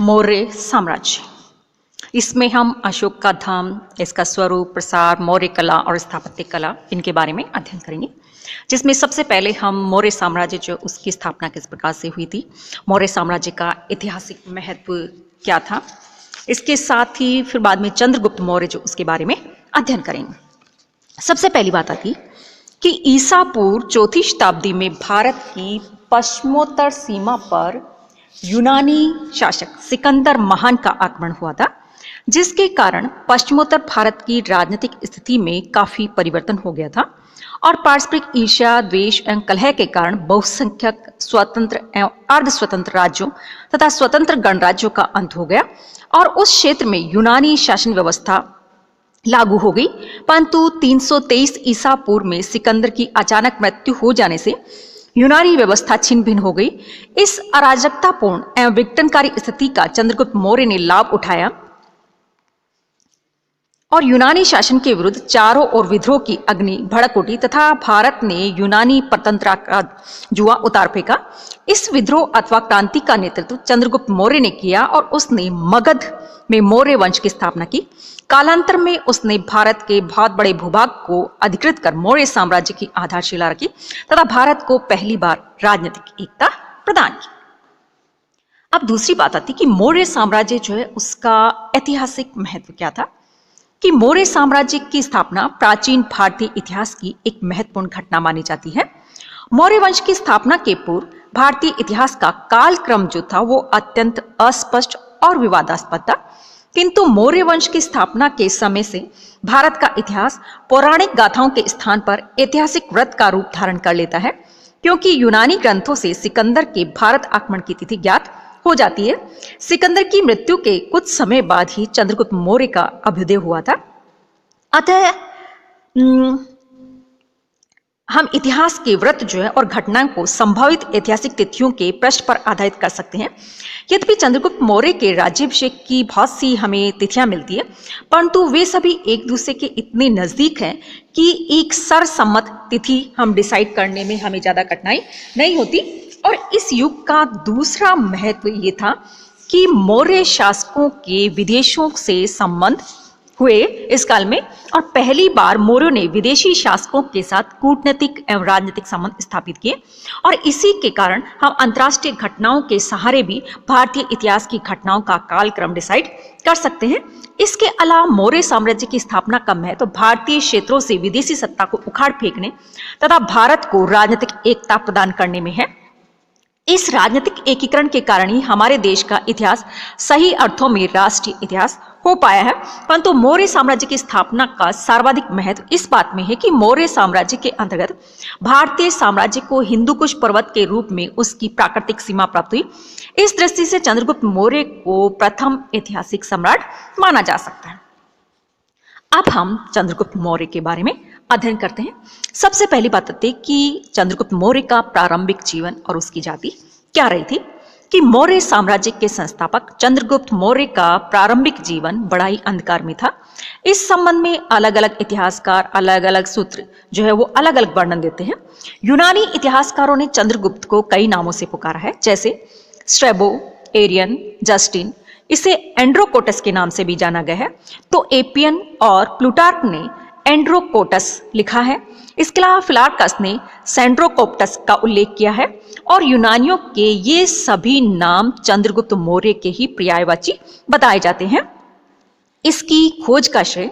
मौर्य साम्राज्य। इसमें हम अशोक का धाम, इसका स्वरूप, प्रसार, मौर्य कला और स्थापत्य कला, इनके बारे में अध्ययन करेंगे। जिसमें सबसे पहले हम मौर्य साम्राज्य जो उसकी स्थापना किस प्रकार से हुई थी, मौर्य साम्राज्य का ऐतिहासिक महत्व क्या था, इसके साथ ही फिर बाद में चंद्रगुप्त मौर्य जो उसके बारे में अध्ययन करेंगे। सबसे पहली बात आती कि ईसा पूर्व 4वीं शताब्दी में भारत की पश्चिमोत्तर सीमा पर यूनानी शासक सिकंदर महान का आक्रमण हुआ था, जिसके कारण पश्चिमोत्तर भारत की राजनीतिक स्थिति में काफी परिवर्तन हो गया था और पारस्परिक ईर्ष्या, द्वेष एवं कलह के कारण बहुसंख्यक स्वतंत्र एवं अर्ध स्वतंत्र राज्यों तथा स्वतंत्र गणराज्यों का अंत हो गया और उस क्षेत्र में यूनानी शासन व्यवस्था लागू हो गई। परंतु 323 ईसा पूर्व में सिकंदर की अचानक मृत्यु हो जाने से यूनानी व्यवस्था छिन्न भिन्न हो गई। इस अराजकतापूर्ण एवं विघटनकारी स्थिति का चंद्रगुप्त मौर्य ने लाभ उठाया और यूनानी शासन के विरुद्ध चारों ओर विद्रोह की अग्नि भड़क उठी तथा भारत ने यूनानी परतंत्रता का जुआ उतार फेंका। इस विद्रोह अथवा क्रांति का नेतृत्व चंद्रगुप्त मौर्य ने किया और उसने मगध में मौर्य वंश की स्थापना की। कालांतर में उसने भारत के बहुत बड़े भूभाग को अधिकृत कर मौर्य साम्राज्य की आधारशिला रखी तथा भारत को पहली बार राजनीतिक एकता प्रदान की। अब दूसरी बात आती कि मौर्य साम्राज्य जो है उसका ऐतिहासिक महत्व क्या था। कि मौर्य साम्राज्य की स्थापना प्राचीन भारतीय इतिहास की एक महत्वपूर्ण घटना मानी जाती है। मौर्य वंश की स्थापना के पूर्व भारतीय इतिहास का कालक्रम जो था वो अत्यंत अस्पष्ट और विवादास्पद था, किंतु मौर्य वंश की स्थापना के समय से भारत का इतिहास पौराणिक गाथाओं के स्थान पर ऐतिहासिक व्रत का रूप धारण कर लेता है, क्योंकि यूनानी ग्रंथों से सिकंदर के भारत आक्रमण की तिथि ज्ञात हो जाती है। सिकंदर की मृत्यु के कुछ समय बाद ही चंद्रगुप्त मौर्य का अभ्युदय हुआ था। अतः हम इतिहास के व्रत जो है और घटनाओं को संभावित ऐतिहासिक तिथियों के पृष्ठ पर आधारित कर सकते हैं। यद्यपि चंद्रगुप्त मौर्य के राज्याभिषेक की बहुत सी हमें तिथियां मिलती है, परंतु वे सभी एक दूसरे के इतने नजदीक हैं कि एक सर्वसम्मत तिथि हम डिसाइड करने में हमें ज्यादा कठिनाई नहीं होती। और इस युग का दूसरा महत्व ये था कि मौर्य शासकों के विदेशों से संबंध हुए इस काल में और पहली बार मौर्यों ने विदेशी शासकों के साथ कूटनीतिक एवं राजनीतिक संबंध स्थापित किए और इसी के कारण हम अंतर्राष्ट्रीय घटनाओं के सहारे भी भारतीय इतिहास की घटनाओं का कालक्रम डिसाइड कर सकते हैं। इसके अलावा मौर्य साम्राज्य की स्थापना का महत्व भारतीय क्षेत्रों से विदेशी सत्ता को उखाड़ फेंकने तथा भारत को राजनीतिक एकता प्रदान करने में है। इस राजनीतिक एकीकरण के कारण ही हमारे देश का इतिहास सही अर्थों में राष्ट्रीय इतिहास हो पाया है। परंतु मौर्य साम्राज्य की स्थापना का सर्वाधिक महत्व इस बात में है कि मौर्य साम्राज्य के अंतर्गत भारतीय साम्राज्य को हिंदू कुश पर्वत के रूप में उसकी प्राकृतिक सीमा प्राप्त हुई। इस दृष्टि से चंद्रगुप्त मौर्य को प्रथम ऐतिहासिक सम्राट माना जा सकता है। अब हम चंद्रगुप्त मौर्य के बारे में अध्ययन करते हैं। सबसे पहली बात आती है कि चंद्रगुप्त मौर्य का प्रारंभिक जीवन और उसकी जाति क्या रही थी। कि मौर्य साम्राज्य के संस्थापक चंद्रगुप्त मौर्य का प्रारंभिक जीवन बड़ा ही अंधकार में था। इस संबंध में अलग अलग इतिहासकार अलग अलग सूत्र जो है वो अलग अलग वर्णन देते हैं। यूनानी इतिहासकारों ने चंद्रगुप्त को कई नामों से पुकारा है, जैसे स्ट्रैबो, एरियन, जस्टिन, इसे एंड्रोकोटस के नाम से भी जाना गया है। तो एपियन और प्लूटार्क ने एंड्रोकोटस लिखा है। इसके अलावा फिलार्कस ने सेंड्रोकोप्टस का उल्लेख किया है और यूनानियों के ये सभी नाम चंद्रगुप्त मौर्य के ही पर्यायवाची बताए जाते हैं। इसकी खोज का श्रेय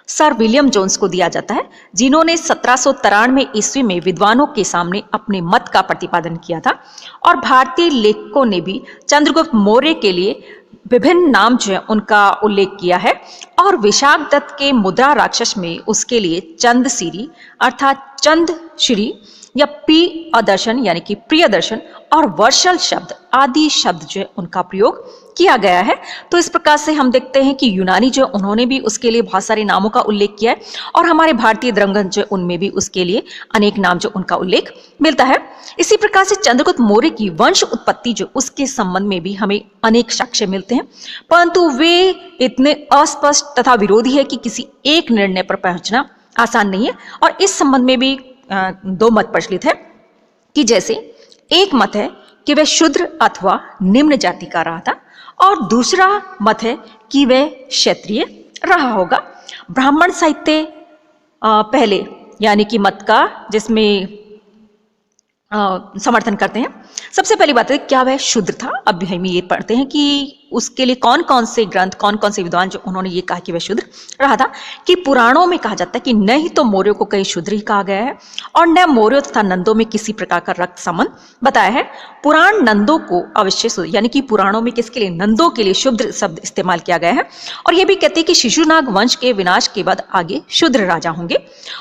सर विलियम जोन्स को दिया जाता है, जिन्होंने 1793 ईस्वी में विद्वानों के सामने अपने मत का प्रतिपादन किया था और भारतीय लेखकों ने भी चंद्रगुप्त मौर्य के लिए विभिन्न नाम जो है उनका उल्लेख किया है और विशाख दत्त के मुद्रा राक्षस में उसके लिए चंदसिरी अर्थात चंदश्री या प्रियदर्शन यानी कि प्रियदर्शन और वर्षल शब्द आदि शब्द जो है उनका प्रयोग किया गया है। तो इस प्रकार से हम देखते हैं कि यूनानी जो उन्होंने भी उसके लिए बहुत सारे नामों का उल्लेख किया है और हमारे भारतीय ग्रंथ जो उनमें भी उसके लिए अनेक नाम जो उनका उल्लेख मिलता है। इसी प्रकार से चंद्रगुप्त मौर्य की वंश उत्पत्ति जो उसके संबंध में भी हमें अनेक साक्ष्य मिलते हैं, परंतु वे इतने अस्पष्ट तथा विरोधी है कि किसी एक निर्णय पर पहुंचना आसान नहीं है। और इस संबंध में भी दो मत प्रचलित है कि जैसे एक मत है कि वह शूद्र अथवा निम्न जाति का रहा था और दूसरा मत है कि वह क्षत्रिय रहा होगा। ब्राह्मण साहित्य पहले यानी कि मत का जिसमें समर्थन करते हैं। सबसे पहली बात है क्या वह शूद्र था। अब हम ये पढ़ते हैं कि उसके लिए कौन कौन से ग्रंथ, कौन कौन से विद्वान जो उन्होंने ये कहा कि वह शूद्र रहा था। कि पुराणों में कहा जाता है कि न ही तो मौर्यों को कहीं शूद्र ही कहा गया है और न मौर्यों तथा नंदों में किसी प्रकार का रक्त संबंध बताया है। पुराण नंदों को अवश्य यानी कि पुराणों में किसके लिए, नंदों के लिए शूद्र शब्द इस्तेमाल किया गया है। और यह भी कहते हैं कि शिशुनाग वंश के विनाश के बाद आगे शूद्र राजा होंगे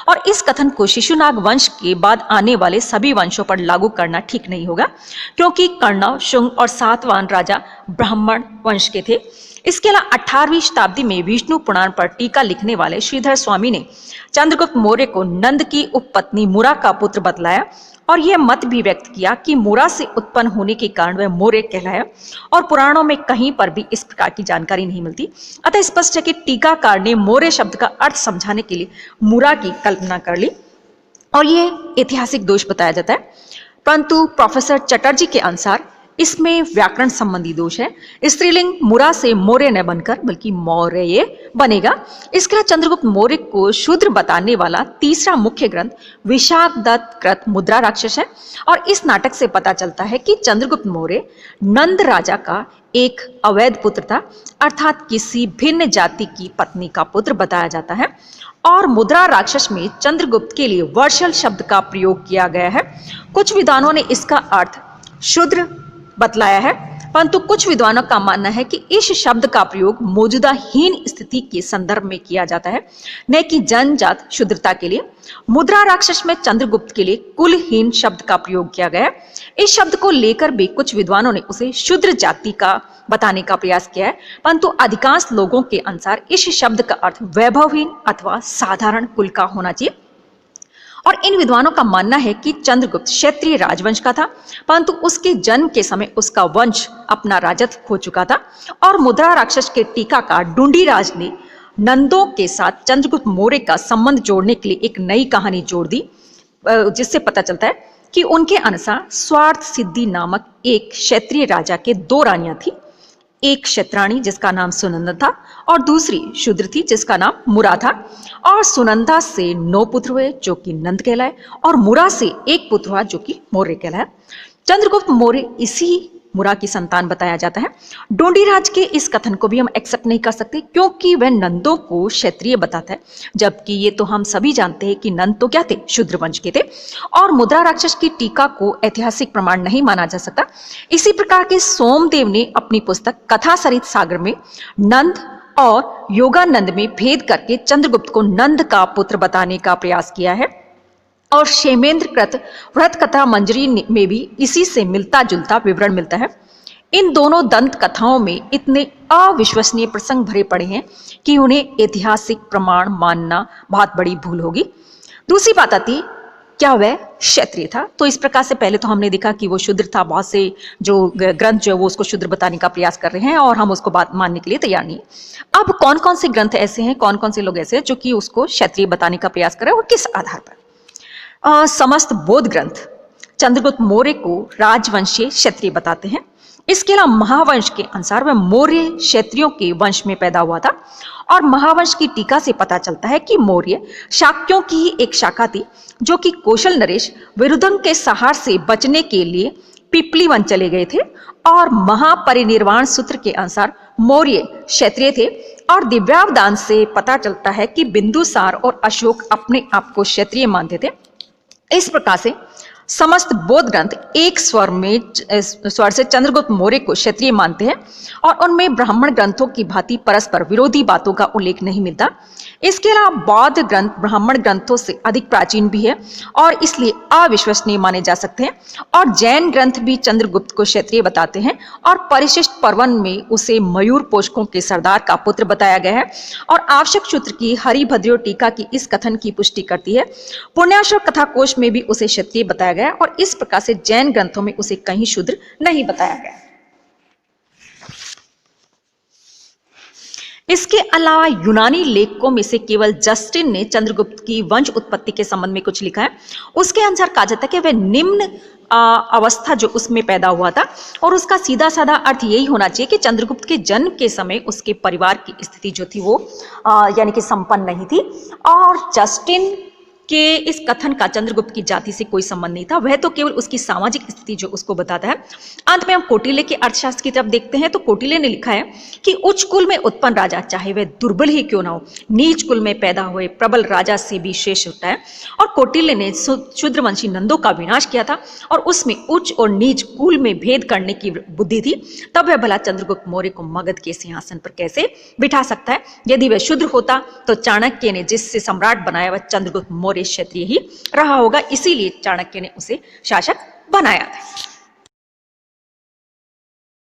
और इस कथन को शिशुनाग वंश के बाद आने वाले सभी वंशों पर लागू करना ठीक नहीं होगा क्योंकि कर्ण, शुंग और सातवाहन राजा ब्राह्मण वंश के थे। इसके अलावा 18वीं शताब्दी में विष्णु पुराण पर टीका लिखने वाले श्रीधर स्वामी ने चंद्रगुप्त मौर्य को नंद की उपपत्नी मुरा का पुत्र बतलाया और यह मत भी व्यक्त किया कि मुरा से उत्पन्न होने के कारण वह मौर्य कहलाया और पुराणों में कहीं पर भी इस प्रकार की जानकारी नहीं मिलती। अतः स्पष्ट है कि टीकाकार ने मौर्य शब्द का अर्थ समझाने के लिए मुरा की कल्पना कर ली और यह ऐतिहासिक दोष बताया जाता है। परंतु प्रोफेसर चटर्जी के अनुसार इसमें व्याकरण संबंधी दोष है। स्त्रीलिंग मुरा से मौर्य न बनकर बल्कि मौर्य बनेगा। इसके बाद चंद्रगुप्त मौर्य को शूद्र बताने वाला तीसरा मुख्य ग्रंथ विशाखदत्त कृत मुद्रा राक्षस है और इस नाटक से पता चलता है कि चंद्रगुप्त मौर्य नंद राजा का एक अवैध पुत्र था, अर्थात किसी भिन्न जाति की पत्नी का पुत्र बताया जाता है। और मुद्रा राक्षस में चंद्रगुप्त के लिए वर्षल शब्द का प्रयोग किया गया है। कुछ विद्वानों ने इसका अर्थ शूद्र बतलाया है, परंतु कुछ विद्वानों का मानना है कि इस शब्द का प्रयोग मौजूदा हीन स्थिति के संदर्भ में किया जाता है, न कि जनजात शूद्रता के लिए। मुद्रा राक्षस में चंद्रगुप्त के लिए कुलहीन शब्द का प्रयोग किया गया है। इस शब्द को लेकर भी कुछ विद्वानों ने उसे शूद्र जाति का बताने का प्रयास किया है, परंतु अधिकांश लोगों के अनुसार इस शब्द का अर्थ वैभवहीन अथवा साधारण कुल का होना चाहिए। और इन विद्वानों का मानना है कि चंद्रगुप्त क्षत्रिय राजवंश का था, परंतु उसके जन्म के समय उसका वंश अपना राजत्व खो चुका था। और मुद्रा राक्षस के टीकाकार ढूंढीराज ने नंदों के साथ चंद्रगुप्त मौर्य का संबंध जोड़ने के लिए एक नई कहानी जोड़ दी, जिससे पता चलता है कि उनके अनुसार स्वार्थ सिद्धि नामक एक क्षत्रिय राजा के दो रानियां थी। एक क्षत्राणी जिसका नाम सुनंदा था और दूसरी शूद्र थी जिसका नाम मुरा था। और सुनंदा से 9 पुत्र हुए जो कि नंद कहलाए और मुरा से 1 पुत्र हुआ जो कि मौर्य कहलाया। चंद्रगुप्त मौर्य इसी मुरा की संतान बताया जाता है। ढूंढीराज के इस कथन को भी हम एक्सेप्ट नहीं कर सकते क्योंकि वह नंदों को क्षत्रिय बताता है, जबकि ये तो हम सभी जानते हैं कि नंद तो क्या थे, शूद्र वंश के थे। और मुद्रा राक्षस की टीका को ऐतिहासिक प्रमाण नहीं माना जा सकता। इसी प्रकार के सोमदेव ने अपनी पुस्तक कथा सरित सागर में नंद और योगानंद में भेद करके चंद्रगुप्त को नंद का पुत्र बताने का प्रयास किया है। और क्षेमेंद्र कृत व्रत कथा मंजरी में भी इसी से मिलता जुलता विवरण मिलता है। इन दोनों दंत कथाओं में इतने अविश्वसनीय प्रसंग भरे पड़े हैं कि उन्हें ऐतिहासिक प्रमाण मानना बहुत बड़ी भूल होगी। दूसरी बात आती क्या वह क्षत्रिय था। तो इस प्रकार से पहले तो हमने देखा कि वो शूद्र था, बहुत से जो ग्रंथ जो है वो उसको शूद्र बताने का प्रयास कर रहे हैं और हम उसको बात मानने के लिए तैयार नहीं है। अब कौन कौन से ग्रंथ ऐसे हैं, कौन कौन से लोग ऐसे हैं जो कि उसको क्षत्रिय बताने का प्रयास कर रहे हैं और किस आधार पर। समस्त बौद्ध ग्रंथ चंद्रगुप्त मौर्य को राजवंशीय क्षत्रिय बताते हैं। इसके अलावा महावंश के अनुसार वह मौर्य क्षत्रियों के वंश में पैदा हुआ था और महावंश की टीका से पता चलता है कि मौर्य शाक्यों की ही एक शाखा थी जो कि कौशल नरेश विरुद्धंग के सहार से बचने के लिए पिपली वन चले गए थे। और महापरिनिर्वाण सूत्र के अनुसार मौर्य क्षत्रिय थे और दिव्यावदान से पता चलता है कि बिंदुसार और अशोक अपने आप को क्षत्रिय मानते थे। इस प्रकार से समस्त बौद्ध ग्रंथ एक स्वर से चंद्रगुप्त मौर्य को क्षत्रिय मानते हैं और उनमें ब्राह्मण ग्रंथों की भांति परस्पर विरोधी बातों का उल्लेख नहीं मिलता। इसके अलावा बौद्ध ग्रंथ ब्राह्मण ग्रंथों से अधिक प्राचीन भी है और इसलिए अविश्वसनीय माने जा सकते हैं। और जैन ग्रंथ भी चंद्रगुप्त को क्षत्रिय बताते हैं और परिशिष्ट पर्वन में उसे मयूर पोषकों के सरदार का पुत्र बताया गया है। और आवश्यक सूत्र की हरिभद्रो टीका की इस कथन की पुष्टि करती है। पुण्याश्रम कथा कोश में भी उसे क्षत्रिय बताया गया और इस प्रकार से जैन ग्रंथों में उसे कहीं शूद्र नहीं बताया गया। इसके अलावा यूनानी लेखकों में से केवल जस्टिन ने चंद्रगुप्त की वंश उत्पत्ति के संबंध में कुछ लिखा है। उसके अनुसार कहा जाता है कि वह निम्न अवस्था जो उसमें पैदा हुआ था, और उसका सीधा साधा अर्थ यही होना चाहिए कि चंद्रगुप्त के जन्म के समय उसके परिवार की स्थिति जो थी वो यानी कि संपन्न नहीं थी, और जस्टिन के इस कथन का चंद्रगुप्त की जाति से कोई संबंध नहीं था। वह तो केवल उसकी सामाजिक स्थिति जो उसको बताता है। अंत में हम कौटिल्य के अर्थशास्त्र की तरफ देखते हैं तो कौटिल्य ने लिखा है कि उच्च कुल में उत्पन्न राजा, चाहे वह दुर्बल ही क्यों ना हो, नीच कुल में पैदा हुए प्रबल राजा से भी श्रेष्ठ होता है। और कौटिल्य ने शूद्रवंशी नंदों का विनाश किया था और उसमें उच्च और नीच कुल में भेद करने की बुद्धि थी। तब वह भला चंद्रगुप्त मौर्य को मगध के सिंहासन पर कैसे बिठा सकता है? यदि वह शूद्र होता तो चाणक्य ने जिससे सम्राट बनाया वह चंद्रगुप्त मौर्य क्षत्रिय ही रहा होगा, इसीलिए चाणक्य ने उसे शासक बनाया था।